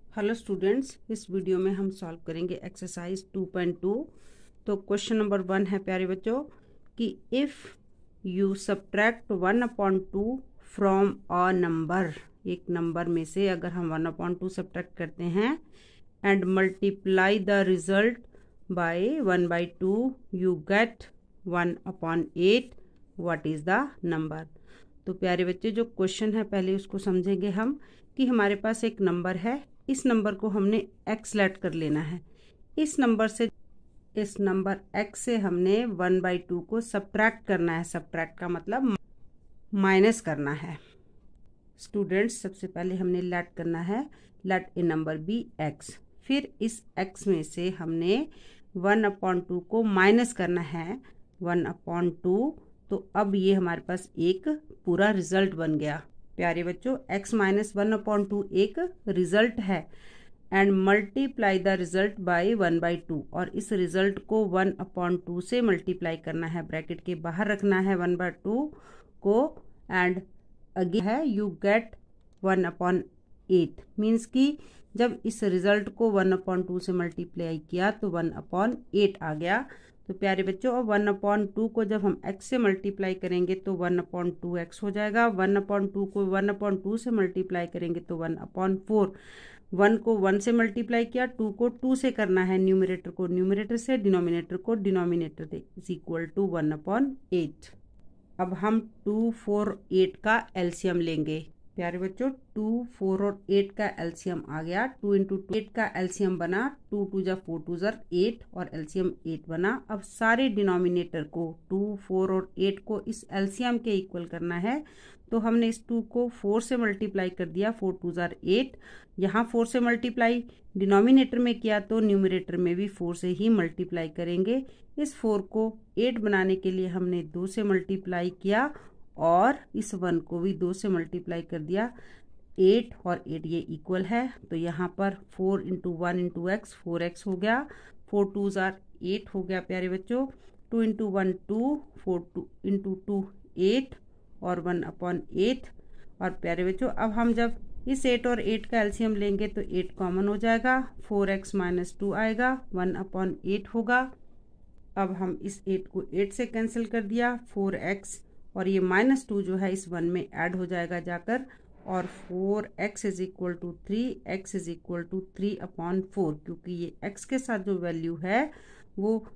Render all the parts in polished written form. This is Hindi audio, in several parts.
हेलो स्टूडेंट्स, इस वीडियो में हम सॉल्व करेंगे एक्सरसाइज 2.2। तो क्वेश्चन नंबर 1 है प्यारे बच्चों कि if you subtract 1/2 from a number, एक नंबर में से अगर हम 1/2 सब्ट्रैक्ट करते हैं and multiply the result by 1/2 you get 1/8, what is the number. तो प्यारे बच्चे, जो क्वेश्चन है पहले उसको समझेंगे हम कि हमारे पास एक नंबर है, इस नंबर को हमने x लेट कर लेना है। इस नंबर x से हमने 1/2 को सब्ट्रैक्ट करना है। सब्ट्रैक्ट का मतलब माइनस करना है। स्टूडेंट्स, सबसे पहले हमने लेट करना है, लेट ए नंबर बी x। फिर इस x में से हमने 1/2 को माइनस करना है 1/2। तो अब ये हमारे पास एक पूरा रिजल्ट बन गया। प्यारे बच्चों, x माइनस 1/2 एक रिजल्ट है and multiply the result by 1/2, और इस रिजल्ट को 1/2 से मल्टीप्लाई करना है, ब्रैकेट के बाहर रखना है 1/2 को, एंड अगेन है यू गेट 1/8। मीन्स कि जब इस रिजल्ट को 1/2 से मल्टीप्लाई किया तो 1/8 आ गया। तो प्यारे बच्चों, अब 1/2 को जब हम x से मल्टीप्लाई करेंगे तो 1/2x हो जाएगा। 1/2 को 1/2 से मल्टीप्लाई करेंगे तो 1/4। 1 को 1 से मल्टीप्लाई किया, 2 को 2 से करना है, न्यूमरेटर को न्यूमरेटर से, डिनोमिनेटर को डिनोमिनेटर से, इज इक्वल टू 1/8। अब हम 2, 4, 8 का एलसीएम लेंगे। प्यारे बच्चों, 2, 4 और 8 का एलसीएम आ गया। 2 × 2 8 का एलसीएम बना, 2 × 2 = 4, 2 = 8 और एलसीएम 8 बना। अब सारे डिनोमिनेटर को 2, 4 और 8 को इस एलसीएम के इक्वल करना है। तो हमने इस 2 को 4 से मल्टीप्लाई कर दिया, 4, 2 = 8। यहाँ 4 से मल्टीप्लाई डिनोमिनेटर में किया तो न्यूमरेटर में भी 4 से ही मल्टीप्लाई करेंगे। इस 4 को 8 बनाने के लिए हमने 2 से मल्टीप्लाई किया और इस 1 को भी 2 से मल्टीप्लाई कर दिया। 8 और 8 ये इक्वल है, तो यहाँ पर 4 × 1 × x 4x हो गया। 4, 2 = 8 हो गया प्यारे बच्चों। 2 × 1 2, 4 × 2 8 और 1/8। और प्यारे बच्चों, अब हम जब इस 8 और 8 का एलसीएम लेंगे तो 8 कॉमन हो जाएगा, 4x - 2 आएगा, 1/8 होगा। अब हम इस 8 को 8 से कैंसिल कर दिया, 4x और ये -2 जो है इस 1 में ऐड हो जाएगा जाकर, और 4x = 3, x = 3/4, क्योंकि ये x के साथ जो वैल्यू है वो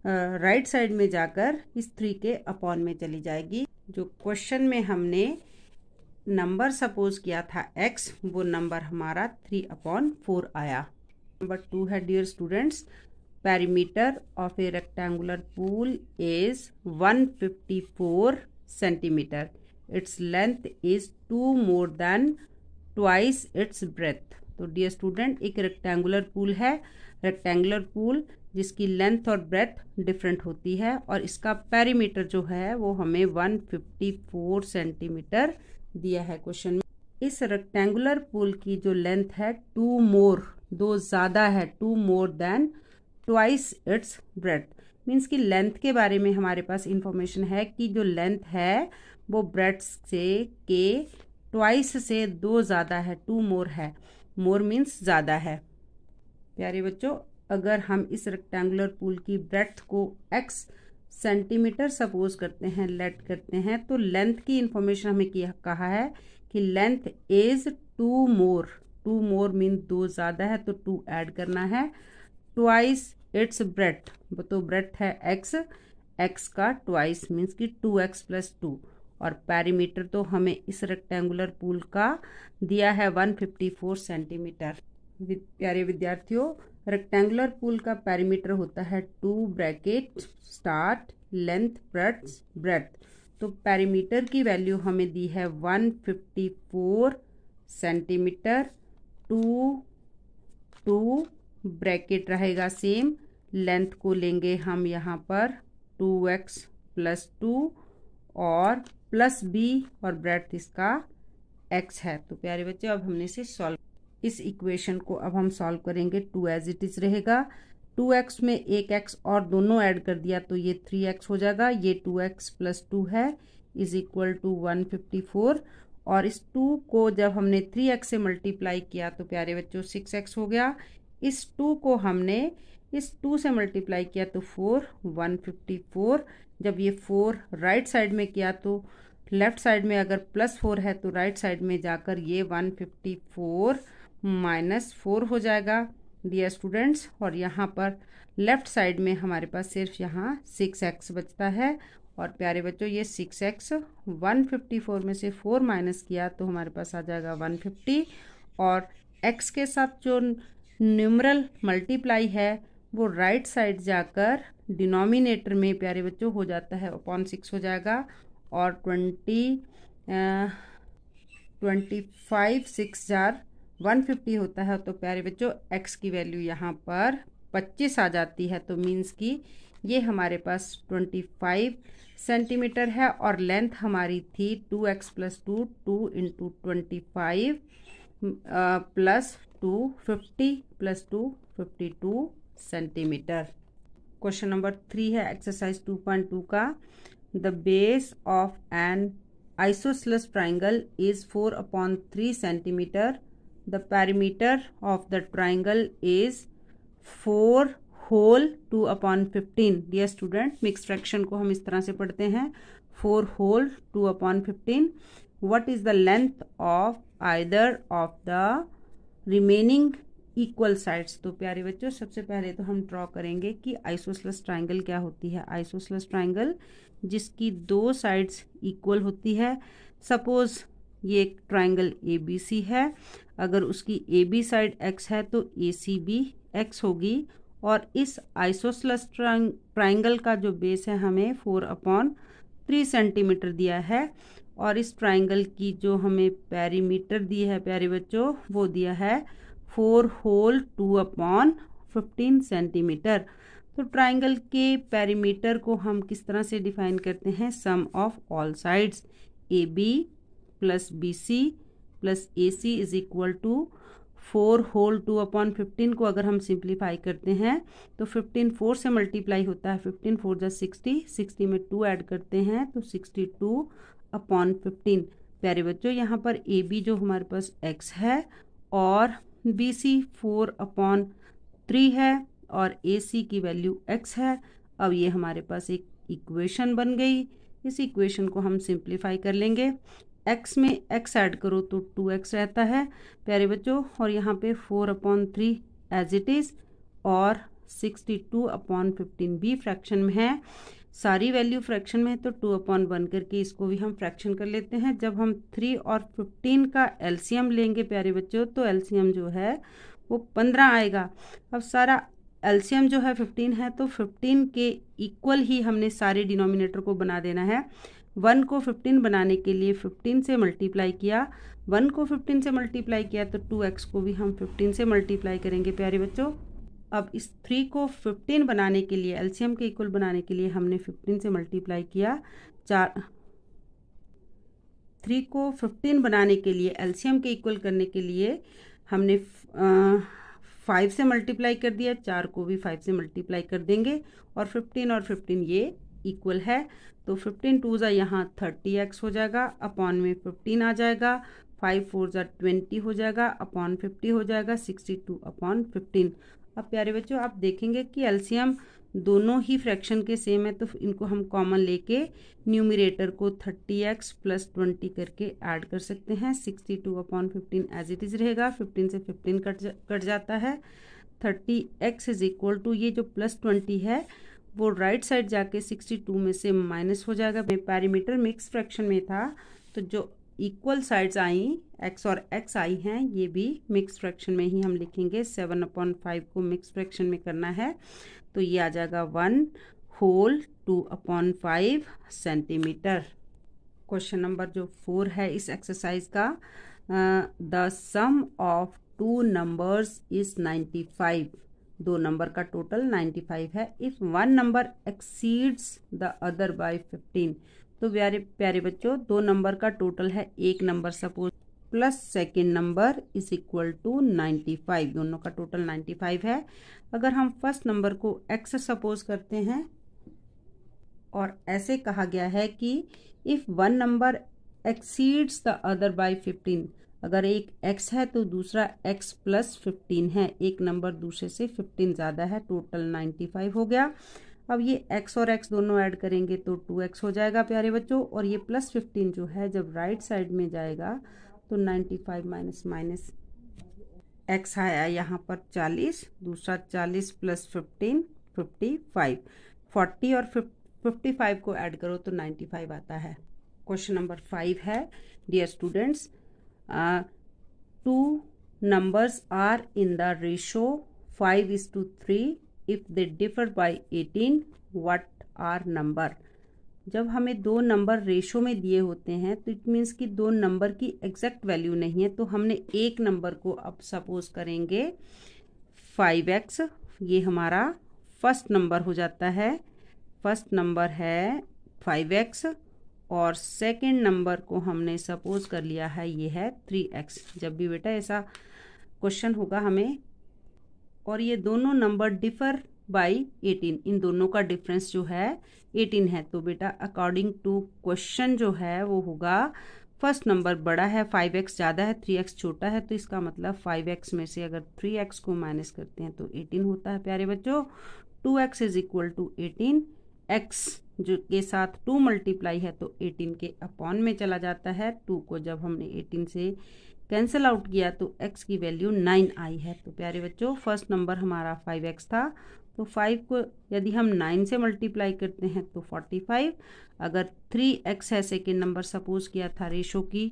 राइट साइड में जाकर इस 3 के अपॉन में चली जाएगी। जो क्वेश्चन में हमने नंबर सपोज किया था x, वो नंबर हमारा 3/4 आया। नंबर 2 है, dear students, perimeter of a rectangular pool is 154 centimeter. Its length is 2 more than twice its breadth. तो डियर स्टूडेंट, एक रेक्टेंगुलर पूल है, रेक्टेंगुलर पूल जिसकी लेंथ और ब्रेथ डिफरेंट होती है, और इसका पेरीमीटर जो है वो हमें 154 सेंटीमीटर दिया है क्वेश्चन में। इस रेक्टेंगुलर पूल की जो लेंथ है 2 मोर, 2 ज़्यादा है, 2 more than twice its breath. Means कि लेंथ के बारे में हमारे पास इंफॉर्मेशन है कि जो लेंथ है वो ब्रेथ से के ट्वाइस से 2 ज़्यादा है, 2 मोर है। मोर मीन्स ज़्यादा है। प्यारे बच्चों, अगर हम इस रेक्टेंगुलर पूल की ब्रेथ को x सेंटीमीटर सपोज करते हैं, लेट करते हैं, तो लेंथ की इंफॉर्मेशन हमें कहा है कि length is 2 more. 2 more mean 2 ज़्यादा है, तो 2 ऐड करना है। ट्वाइस इट्स ब्रेथ, तो ब्रेथ है x का ट्वाइस मीन्स कि 2x + 2, और पेरीमीटर तो हमें इस रेक्टेंगुलर पूल का दिया है 154 सेंटीमीटर। प्यारे विद्यार्थियों, रेक्टेंगुलर पूल का पेरीमीटर होता है 2 ब्रैकेट स्टार्ट लेंथ ब्रेथ। तो पेरीमीटर की वैल्यू हमें दी है 154 सेंटीमीटर। 2 ब्रैकेट रहेगा सेम, लेंथ को लेंगे हम यहाँ पर 2x + 2 और प्लस b, और ब्रेथ इसका x है। तो प्यारे बच्चे, अब हमने इसे सॉल्व, इस इक्वेशन को अब हम सॉल्व करेंगे। 2 एज इट इज रहेगा, 2x में एक x और दोनों ऐड कर दिया तो ये 3x हो जाएगा। ये 2x + 2 है, इज इक्वल टू 154, और इस 2 को जब हमने 3x से मल्टीप्लाई किया तो प्यारे बच्चों 6x हो गया। इस 2 को हमने इस 2 से मल्टीप्लाई किया तो 4, 154। जब ये 4 राइट साइड में किया तो लेफ्ट साइड में अगर +4 है तो राइट साइड में जाकर ये 154 -4 हो जाएगा डियर स्टूडेंट्स। और यहाँ पर लेफ्ट साइड में हमारे पास सिर्फ यहाँ 6x बचता है। और प्यारे बच्चों ये 6x 154 में से 4 माइनस किया तो हमारे पास आ जाएगा 150। और x के साथ जो न्यूमरल मल्टीप्लाई है वो राइट साइड जाकर डिनोमिनेटर में प्यारे बच्चों हो जाता है अपॉन 6 हो जाएगा। और 25 6 जार 150 होता है। तो प्यारे बच्चों x की वैल्यू यहाँ पर 25 आ जाती है। तो मीन्स कि ये हमारे पास 25 सेंटीमीटर है और लेंथ हमारी थी 2x + 2 2 × 25 + 2 50 + 2 52 सेंटीमीटर। क्वेश्चन नंबर 3 है एक्सरसाइज 2.2 का। The base of an isosceles triangle is 4/3 centimetre. The perimeter of the triangle is 4 whole 2/15। Dear student, mix fraction को हम इस तरह से पढ़ते हैं 4 whole 2/15। What is the length of either of the remaining equal sides. तो प्यारे बच्चों सबसे पहले तो हम ड्रॉ करेंगे कि आइसोसेलेस ट्राइंगल क्या होती है। आइसोसेलेस ट्राइंगल जिसकी 2 साइड्स इक्वल होती है। सपोज ये एक ट्राइंगल ABC है, अगर उसकी AB साइड x है तो AC भी x होगी। और इस आइसोसेलेस ट्राइंगल का जो बेस है हमें 4/3 सेंटीमीटर दिया है। और इस ट्राइंगल की जो हमें पेरीमीटर दी है प्यारे बच्चों वो दिया है 4 होल 2/15 सेंटीमीटर। तो ट्राइंगल के पेरीमीटर को हम किस तरह से डिफाइन करते हैं, sum of all sides AB + BC + AC is equal to 4 whole 2/15 को अगर हम सिंप्लीफाई करते हैं तो 15 4 से मल्टीप्लाई होता है। 15 4 = 60, 60 में 2 ऐड करते हैं तो 62/15। प्यारे बच्चों यहाँ पर AB जो हमारे पास x है और BC 4/3 है और AC की वैल्यू x है। अब ये हमारे पास एक इक्वेशन बन गई। इस इक्वेशन को हम सिंप्लीफाई कर लेंगे। x में x ऐड करो तो 2x रहता है प्यारे बच्चों। और यहाँ पे 4/3 एज इट इज़ और 62/15 भी फ्रैक्शन में है। सारी वैल्यू फ्रैक्शन में है तो 2/1 करके इसको भी हम फ्रैक्शन कर लेते हैं। जब हम 3 और 15 का एलसीएम लेंगे प्यारे बच्चों तो एलसीएम जो है वो 15 आएगा। अब सारा एलसीएम जो है 15 है तो 15 के इक्वल ही हमने सारे डिनोमिनेटर को बना देना है। 1 को 15 बनाने के लिए 15 से मल्टीप्लाई किया, 1 को 15 से मल्टीप्लाई किया तो 2x को भी हम 15 से मल्टीप्लाई करेंगे प्यारे बच्चों। अब इस 3 को 15 बनाने के लिए एलसीएम के इक्वल बनाने के लिए हमने 15 से मल्टीप्लाई किया। 3 को 15 बनाने के लिए एलसीएम के इक्वल करने के लिए हमने 5 से मल्टीप्लाई कर दिया। 4 को भी 5 से मल्टीप्लाई कर देंगे और 15 ये इक्वल है तो 15 2 यहाँ 30x हो जाएगा, अपॉन में 15 आ जाएगा, 5 4 20 हो जाएगा, अपॉन 50 हो जाएगा, 62/15। अब प्यारे बच्चों आप देखेंगे कि एलसीएम दोनों ही फ्रैक्शन के सेम है तो इनको हम कॉमन लेके न्यूमरेटर को 30x + 20 करके ऐड कर सकते हैं। 62/15 एज इट इज़ रहेगा, 15 से 15 कट जाता है। 30x इज इक्वल टू ये जो +20 है वो राइट साइड जाके 62 में से माइनस हो जाएगा। पैरीमीटर मिक्स फ्रैक्शन में था तो जो इक्वल साइड्स आई x और x आई हैं ये भी मिक्स फ्रैक्शन में ही हम लिखेंगे। 7/5 को मिक्स फ्रैक्शन में करना है तो ये आ जाएगा 1 होल 2/5 सेंटीमीटर। क्वेश्चन नंबर जो 4 है इस एक्सरसाइज का, the sum of 2 numbers is 95। 2 number का टोटल 95 है। If 1 number exceeds the other by 15। तो प्यारे बच्चों 2 नंबर का टोटल है, एक number suppose plus second number is equal to 95। दोनों का टोटल 95 है। अगर हम फर्स्ट नंबर को x सपोज करते हैं और ऐसे कहा गया है कि if 1 number exceeds the other by 15। अगर एक x है तो दूसरा x प्लस 15 है, एक नंबर दूसरे से 15 ज़्यादा है, टोटल 95 हो गया। अब ये x और x दोनों ऐड करेंगे तो 2x हो जाएगा प्यारे बच्चों, और ये प्लस 15 जो है जब राइट साइड में जाएगा तो 95 माइनस x आया यहाँ पर 40, दूसरा 40 प्लस 15 55, 40 और 55 को ऐड करो तो 95 आता है। क्वेश्चन नंबर 5 है, dear students, two numbers are in the ratio 5:3 if they differ by 18 what are number. जब हमें दो नंबर रेशो में दिए होते हैं तो इट मीन्स कि दो नंबर की एग्जैक्ट वैल्यू नहीं है, तो हमने एक नंबर को अब सपोज करेंगे 5x, ये हमारा फर्स्ट नंबर हो जाता है। फर्स्ट नंबर है 5x और सेकंड नंबर को हमने सपोज कर लिया है ये है 3x। जब भी बेटा ऐसा क्वेश्चन होगा हमें और ये दोनों नंबर डिफर बाय 18, इन दोनों का डिफरेंस जो है 18 है, तो बेटा अकॉर्डिंग टू क्वेश्चन जो है वो होगा फर्स्ट नंबर बड़ा है, 5x ज़्यादा है, 3x छोटा है, तो इसका मतलब 5x में से अगर 3x को माइनस करते हैं तो 18 होता है प्यारे बच्चों। 2x is equal to 18, x जो के साथ 2 मल्टीप्लाई है तो 18 के अपॉन में चला जाता है। 2 को जब हमने 18 से कैंसिल आउट किया तो x की वैल्यू 9 आई है। तो प्यारे बच्चों फर्स्ट नंबर हमारा 5x था, तो 5 को यदि हम 9 से मल्टीप्लाई करते हैं तो 45। अगर 3x है सेकेंड नंबर, सपोज किया था रेशो की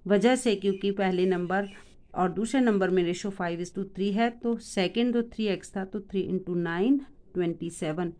वजह से, क्योंकि पहले नंबर और दूसरे नंबर में रेशो 5:3 है, तो सेकेंड जो 3x था तो 3 × 9 27,